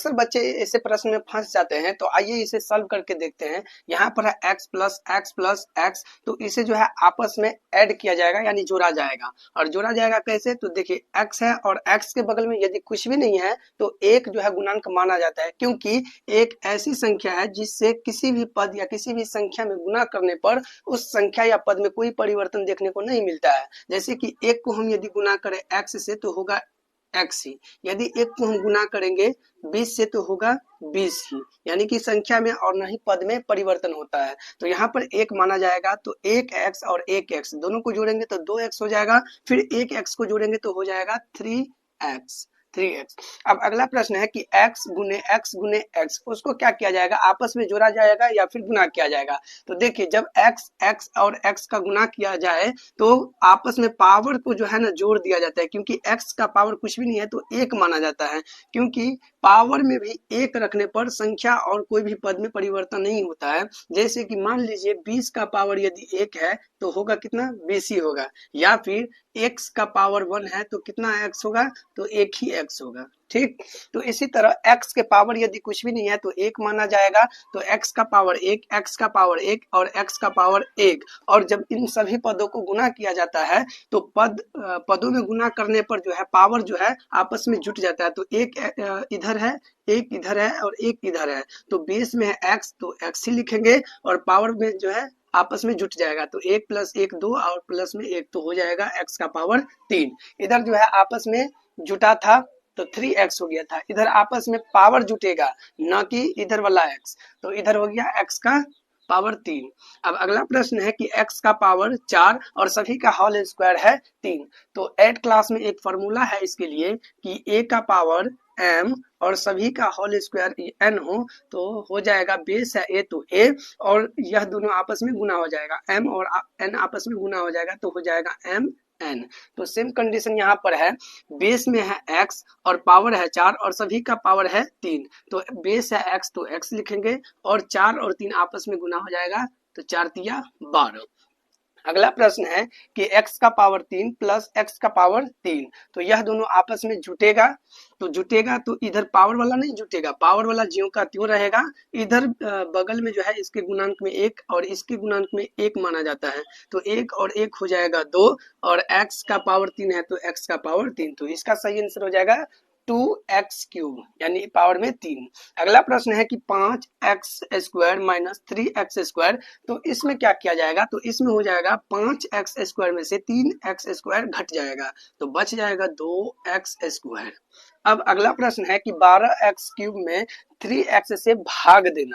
अक्सर बच्चे ऐसे प्रश्न में फंस जाते हैं, तो आइए इसे सॉल्व करके देखते हैं। यहाँ पर है x प्लस एक्स, तो इसे जो है आपस में ऐड किया जाएगा यानी जोड़ा जाएगा। और जोड़ा जाएगा कैसे, तो देखिए x है और x के बगल में यदि कुछ भी नहीं है तो एक जो है गुणांक माना जाता है, क्योंकि एक ऐसी संख्या है जिससे किसी भी पद या किसी भी संख्या में गुना करने पर उस संख्या या पद में कोई परिवर्तन देखने को नहीं मिलता है। जैसे कि एक को हम यदि गुना करें x से तो होगा x ही, यदि एक को हम गुना करेंगे 20 से तो होगा 20 ही, यानी कि संख्या में और न ही पद में परिवर्तन होता है। तो यहाँ पर एक माना जाएगा, तो एक x और एक x दोनों को जोड़ेंगे तो 2x हो जाएगा, फिर एक x को जोड़ेंगे तो हो जाएगा 3x। अब अगला प्रश्न है कि x गुने x, उसको क्या किया जाएगा, आपस में जोड़ा जाएगा या फिर गुना किया जाएगा। तो देखिए जब x और x का गुना किया जाए तो आपस में पावर को जो है ना जोड़ दिया जाता है, क्योंकि x का पावर कुछ भी नहीं है तो एक माना जाता है, क्योंकि पावर में भी एक रखने पर संख्या और कोई भी पद में परिवर्तन नहीं होता है। जैसे कि मान लीजिए 20 का पावर यदि 1 है तो होगा कितना, 20 ही होगा, या फिर x का पावर 1 है तो कितना x होगा, तो एक ही x होगा। ठीक, तो इसी तरह x के पावर यदि कुछ भी नहीं है तो एक माना जाएगा, तो x का पावर 1, x का पावर 1 और x का पावर 1। और जब इन सभी पदों को गुना किया जाता है तो पदों में गुना करने पर जो है पावर जो है आपस में जुट जाता है। तो एक इधर है, एक इधर है और एक इधर है, तो बेस में है x तो x ही लिखेंगे और पावर में जो है आपस में जुट जाएगा, तो 1 प्लस 1 2 और प्लस में 1 तो हो जाएगा x का पावर 3। इधर जो है आपस में जुटा था तो 3x हो गया था, इधर आपस में पावर जुटेगा न कि इधर वाला x, तो इधर हो गया x का पावर 3। अब अगला प्रश्न है कि x का पावर 4 और सभी का होल स्क्वायर है 3। तो 8 क्लास में एक फॉर्मूला है इसके लिए कि a का पावर m और सभी का होल स्क्वायर n हो, तो हो जाएगा बेस है a तो a और यह दोनों आपस में गुना हो जाएगा, m और n आपस में गुना हो जाएगा तो हो जाएगा m n। तो सेम कंडीशन यहाँ पर है, बेस में है x और पावर है 4 और सभी का पावर है 3, तो बेस है x तो x लिखेंगे और 4 और 3 आपस में गुना हो जाएगा तो 4 तिया 12। अगला प्रश्न है कि x का पावर 3 प्लस x का पावर 3, तो यह दोनों आपस में जुटेगा, तो इधर पावर वाला नहीं जुटेगा, पावर वाला ज्यों का त्यों रहेगा। इधर बगल में जो है इसके गुणांक में 1 और इसके गुणांक में 1 माना जाता है, तो 1 और 1 हो जाएगा 2 और x का पावर 3 है तो x का पावर 3, तो इसका सही आंसर हो जाएगा 2x क्यूब यानी पावर में 3। अगला प्रश्न है कि 5x square minus 3x square, तो इसमें क्या किया जाएगा, तो इसमें हो जाएगा 5x स्क्वायर में से 3x स्क्वायर घट जाएगा तो बच जाएगा 2x स्क्वायर। अब अगला प्रश्न है कि 12x क्यूब में 3x से भाग देना।